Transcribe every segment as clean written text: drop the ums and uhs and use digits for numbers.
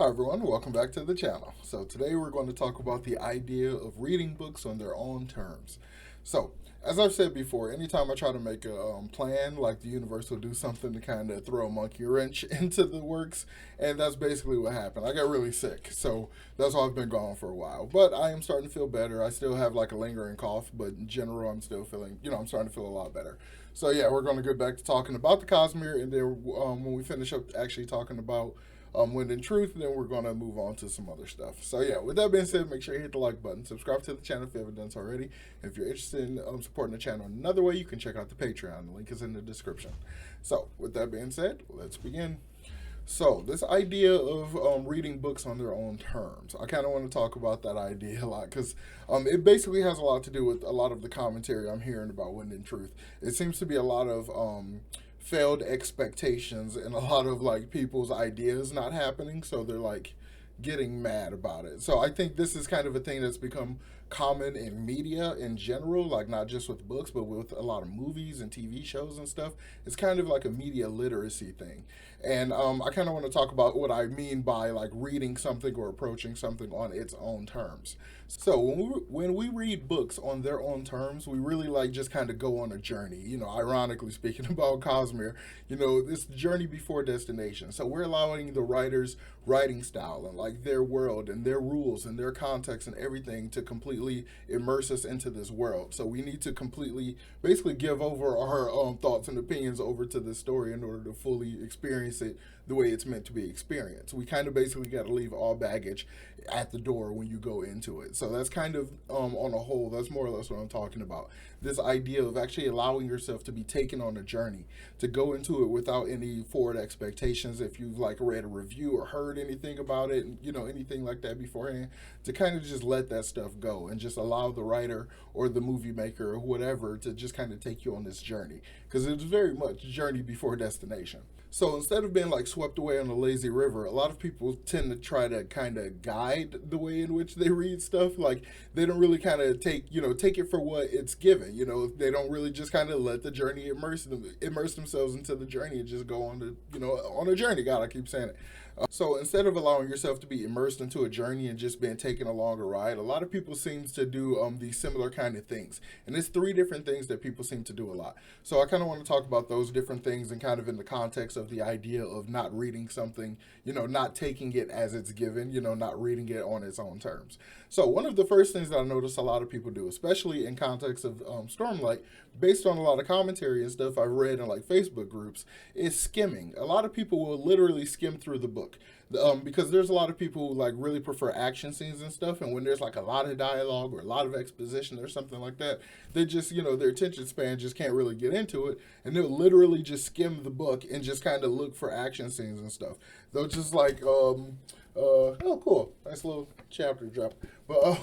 Hi everyone, welcome back to the channel. So today we're going to talk about the idea of reading books on their own terms. So, as I've said before, anytime I try to make a plan, like the universe will do something to kind of throw a monkey wrench into the works, and that's basically what happened. I got really sick, so that's why I've been gone for a while. But I am starting to feel better. I still have like a lingering cough, but in general, I'm still feeling, I'm starting to feel a lot better. So yeah, we're going to get back to talking about the Cosmere, and then when we finish up actually talking about when in truth, then we're going to move on to some other stuff. So yeah, with that being said, make sure you hit the like button, subscribe to the channel if you haven't done so already. If you're interested in supporting the channel another way, you can check out the Patreon. The link is in the description. So with that being said, let's begin. So this idea of reading books on their own terms, I kind of want to talk about that idea a lot because it basically has a lot to do with a lot of the commentary I'm hearing about Wind and Truth. It seems to be a lot of failed expectations and a lot of like people's ideas not happening, so they're like getting mad about it. So I think this is kind of a thing that's become common in media in general, like not just with books, but with a lot of movies and TV shows and stuff. It's kind of like a media literacy thing. And I kind of want to talk about what I mean by like reading something or approaching something on its own terms. So when we read books on their own terms, we really like just kind of go on a journey. Ironically speaking about Cosmere, this journey before destination. So we're allowing the writer's writing style and like their world and their rules and their context and everything to completely immerse us into this world. So we need to completely basically give over our thoughts and opinions over to this story in order to fully experience it the way it's meant to be experienced. We kind of basically got to leave all baggage at the door when you go into it. So that's kind of on a whole, that's more or less what I'm talking about. This idea of actually allowing yourself to be taken on a journey, to go into it without any forward expectations. If you've like read a review or heard anything about it, anything like that beforehand, to kind of just let that stuff go and just allow the writer or the movie maker or whatever to just kind of take you on this journey, because it's very much journey before destination. So instead of being like swept away on a lazy river, a lot of people tend to try to kind of guide the way in which they read stuff. Like they don't really kind of take it for what it's given. They don't really just kind of let the journey immerse themselves into the journey and just go on on a journey. God, I keep saying it. So instead of allowing yourself to be immersed into a journey and just being taken along a ride, a lot of people seems to do these similar kind of things. And it's three different things that people seem to do a lot. So I kind of want to talk about those different things and kind of in the context of the idea of not reading something, not taking it as it's given, not reading it on its own terms. So one of the first things that I notice a lot of people do, especially in context of Stormlight, based on a lot of commentary and stuff I've read in like Facebook groups, is skimming. A lot of people will literally skim through the book. Because there's a lot of people who like really prefer action scenes and stuff, and when there's like a lot of dialogue or a lot of exposition or something like that, they just their attention span just can't really get into it, and they'll literally just skim the book and just kind of look for action scenes and stuff. They'll just like oh cool, nice little chapter drop. But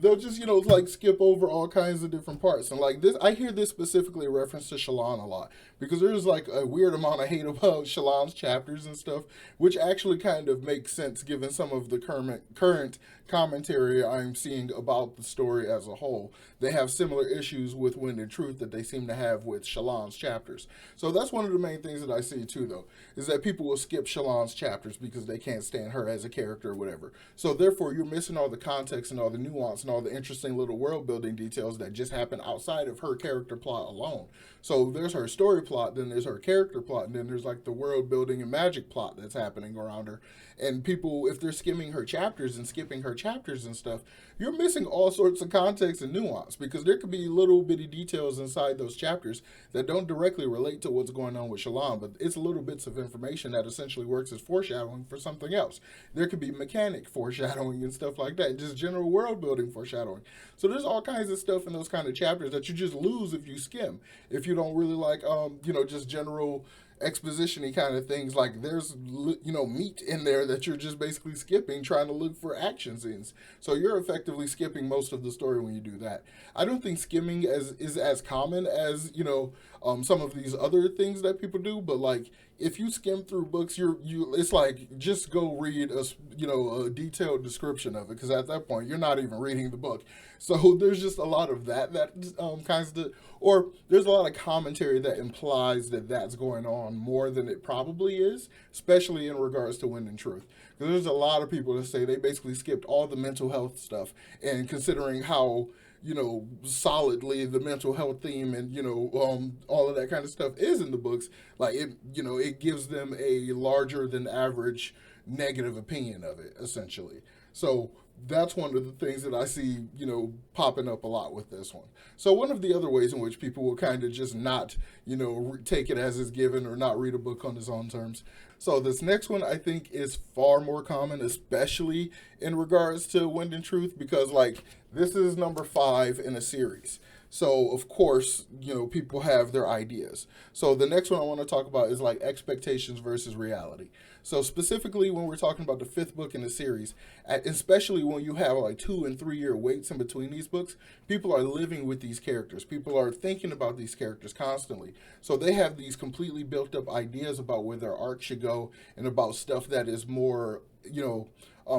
they'll just like skip over all kinds of different parts, and like this, I hear this specifically in reference to Shallan a lot, because there's like a weird amount of hate about Shallan's chapters and stuff, which actually kind of makes sense given some of the current commentary I'm seeing about the story as a whole. They have similar issues with Wind and Truth that they seem to have with Shallan's chapters. So that's one of the main things that I see too, though, is that people will skip Shallan's chapters because they can't stand her as a character or whatever. So therefore, you're missing all the context and all the nuance and all the interesting little world building details that just happen outside of her character plot alone. So there's her story plot, then there's her character plot, and then there's like the world building and magic plot that's happening around her. And people, if they're skimming her chapters and skipping her chapters and stuff, you're missing all sorts of context and nuance, because there could be little bitty details inside those chapters that don't directly relate to what's going on with Shallan, but it's little bits of information that essentially works as foreshadowing for something else. There could be mechanic foreshadowing and stuff like that, just general world building foreshadowing. So there's all kinds of stuff in those kind of chapters that you just lose if you skim. If you don't really like, just general exposition-y kind of things, like there's meat in there that you're just basically skipping, trying to look for action scenes. So you're effectively skipping most of the story when you do that. I don't think skimming is as common as some of these other things that people do, but like if you skim through books, it's like just go read a detailed description of it, because at that point you're not even reading the book. So there's just a lot of that kinds of, or there's a lot of commentary that implies that that's going on more than it probably is, especially in regards to Wind and Truth. Because there's a lot of people that say they basically skipped all the mental health stuff, and considering how solidly the mental health theme and all of that kind of stuff is in the books, like it gives them a larger than average negative opinion of it, essentially. So that's one of the things that I see, popping up a lot with this one. So one of the other ways in which people will kind of just not, take it as is given or not read a book on its own terms. So this next one I think is far more common, especially in regards to Wind and Truth, because like this is number 5 in a series. So of course, people have their ideas. So the next one I want to talk about is like expectations versus reality. So specifically when we're talking about the 5th book in the series, especially when you have like 2 and 3 year waits in between these books, people are living with these characters. People are thinking about these characters constantly. So they have these completely built up ideas about where their arc should go and about stuff that is more,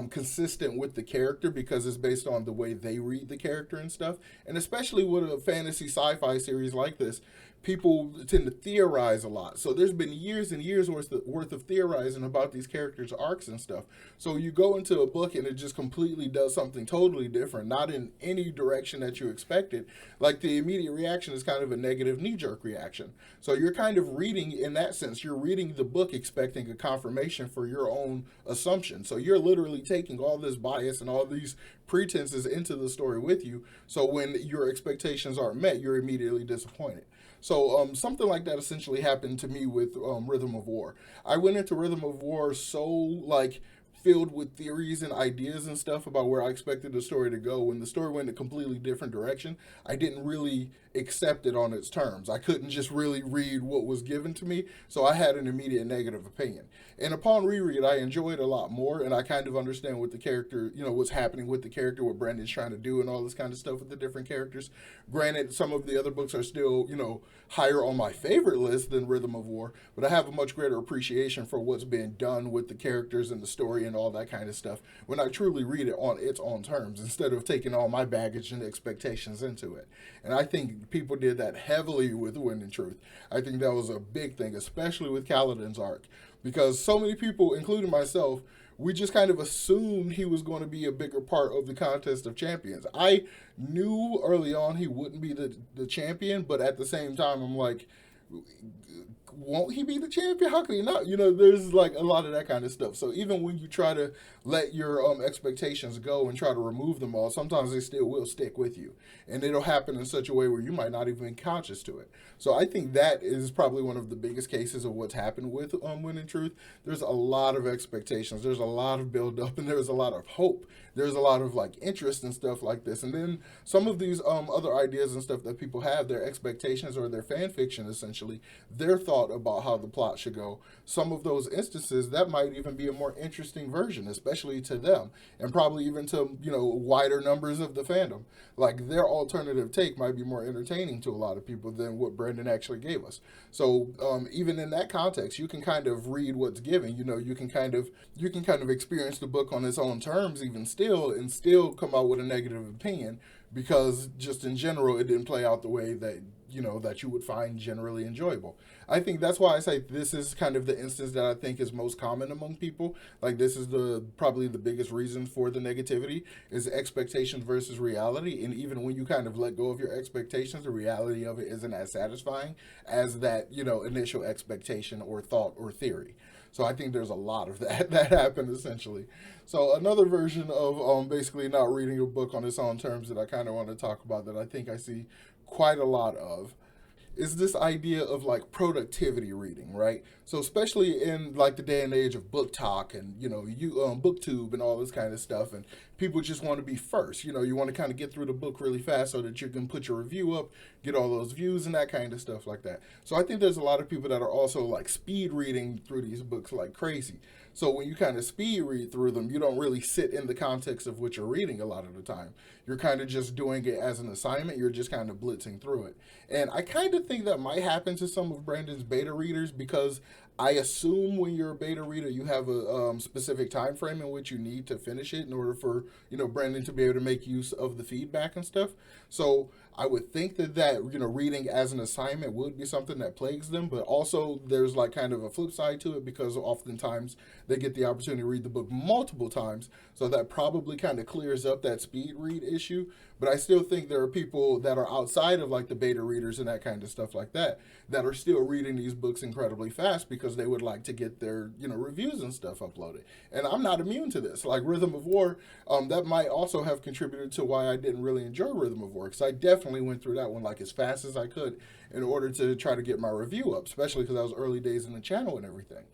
consistent with the character because it's based on the way they read the character and stuff. And especially with a fantasy sci-fi series like this, people tend to theorize a lot. So there's been years and years worth of theorizing about these characters' arcs and stuff. So you go into a book and it just completely does something totally different, not in any direction that you expected. Like the immediate reaction is kind of a negative knee-jerk reaction. So you're kind of reading, in that sense, you're reading the book expecting a confirmation for your own assumption. So you're literally taking all this bias and all these pretenses into the story with you. So when your expectations aren't met, you're immediately disappointed. So something like that essentially happened to me with Rhythm of War. I went into Rhythm of War so like filled with theories and ideas and stuff about where I expected the story to go. When the story went a completely different direction, I didn't really accept it on its terms. I couldn't just really read what was given to me, so I had an immediate negative opinion. And upon reread, I enjoyed a lot more, and I kind of understand what the character, what's happening with the character, what Brandon's trying to do, and all this kind of stuff with the different characters. Granted, some of the other books are still, higher on my favorite list than Rhythm of War, but I have a much greater appreciation for what's being done with the characters and the story and all that kind of stuff when I truly read it on its own terms instead of taking all my baggage and expectations into it. And I think people did that heavily with Wind and Truth. I think that was a big thing, especially with Kaladin's arc, because so many people, including myself, we just kind of assumed he was going to be a bigger part of the contest of champions. I knew early on he wouldn't be the champion, but at the same time, I'm like, won't he be the champion? How can he not? There's like a lot of that kind of stuff. So even when you try to let your expectations go and try to remove them all, sometimes they still will stick with you. And it'll happen in such a way where you might not even be conscious to it. So I think that is probably one of the biggest cases of what's happened with Wind and Truth. There's a lot of expectations. There's a lot of build up and there's a lot of hope. There's a lot of like interest and stuff like this. And then some of these other ideas and stuff that people have, their expectations or their fan fiction, essentially, their thought about how the plot should go. Some of those instances, that might even be a more interesting version, especially to them, and probably even to, wider numbers of the fandom. Like, their alternative take might be more entertaining to a lot of people than what Brandon actually gave us. So, even in that context, you can kind of read what's given. You can kind of experience the book on its own terms, even still, and still come out with a negative opinion, because just in general, it didn't play out the way that that you would find generally enjoyable. I think that's why I say this is kind of the instance that I think is most common among people. Like, this is probably the biggest reason for the negativity is expectations versus reality. And even when you kind of let go of your expectations, the reality of it isn't as satisfying as that, initial expectation or thought or theory. So I think there's a lot of that happened essentially. So another version of basically not reading a book on its own terms that I kind of want to talk about that I think I see quite a lot of is this idea of like productivity reading, right? So especially in like the day and age of book talk and booktube and all this kind of stuff, and people just want to be first. You want to kind of get through the book really fast so that you can put your review up, get all those views and that kind of stuff like that. So I think there's a lot of people that are also like speed reading through these books like crazy. So when you kind of speed read through them, you don't really sit in the context of what you're reading a lot of the time. You're kind of just doing it as an assignment. You're just kind of blitzing through it. And I kind of think that might happen to some of Brandon's beta readers because I assume when you're a beta reader, you have a specific time frame in which you need to finish it in order for Brandon to be able to make use of the feedback and stuff. So I would think that reading as an assignment would be something that plagues them, but also there's like kind of a flip side to it because oftentimes they get the opportunity to read the book multiple times, so that probably kind of clears up that speed read issue. But I still think there are people that are outside of like the beta readers and that kind of stuff like that are still reading these books incredibly fast because they would like to get their reviews and stuff uploaded. And I'm not immune to this. Like Rhythm of War, that might also have contributed to why I didn't really enjoy Rhythm of War, because I definitely went through that one like as fast as I could in order to try to get my review up, especially because I was early days in the channel and everything.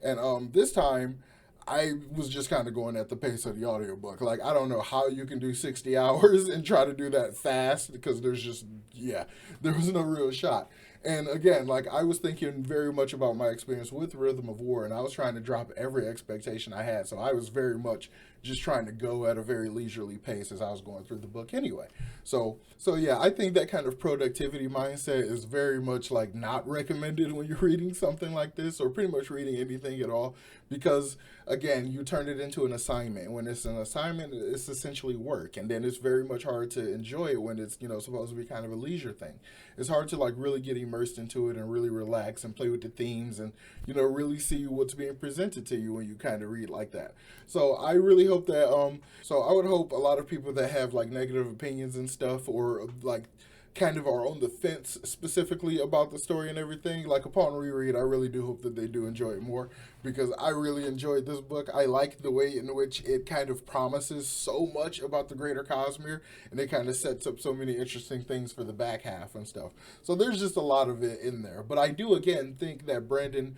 And this time, I was just kind of going at the pace of the audiobook. Like, I don't know how you can do 60 hours and try to do that fast because there was no real shot. And again, like, I was thinking very much about my experience with Rhythm of War, and I was trying to drop every expectation I had. So I was very much just trying to go at a very leisurely pace as I was going through the book anyway. So yeah, I think that kind of productivity mindset is very much like not recommended when you're reading something like this, or pretty much reading anything at all, because again, you turn it into an assignment. When it's an assignment, it's essentially work, and then it's very much hard to enjoy it when it's supposed to be kind of a leisure thing. It's hard to like really get immersed into it and really relax and play with the themes and really see what's being presented to you when you kind of read like that. So I really hope that so I would hope a lot of people that have like negative opinions and stuff, or like kind of are on the fence specifically about the story and everything, like upon reread, I really do hope that they do enjoy it more, because I really enjoyed this book. I like the way in which it kind of promises so much about the greater Cosmere, and it kind of sets up so many interesting things for the back half and stuff. So there's just a lot of it in there. But I do again think that Brandon,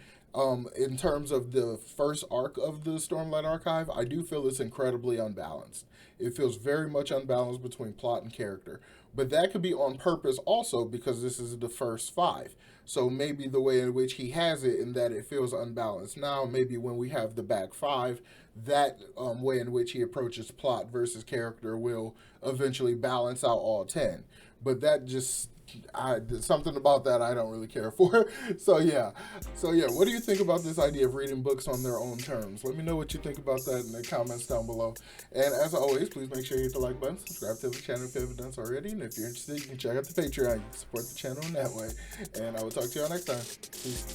in terms of the first arc of the Stormlight Archive, I do feel it's incredibly unbalanced. It feels very much unbalanced between plot and character. But that could be on purpose also, because this is the first five. So maybe the way in which he has it, in that it feels unbalanced now, maybe when we have the back five, that way in which he approaches plot versus character will eventually balance out all 10. But that just, something about that I don't really care for. So yeah, what do you think about this idea of reading books on their own terms? Let me know what you think about that in the comments down below. And as always, please make sure you hit the like button, subscribe to the channel if you haven't done so already, and if you're interested, you can check out the Patreon. You can support the channel in that way. And I will talk to y'all next time. Peace.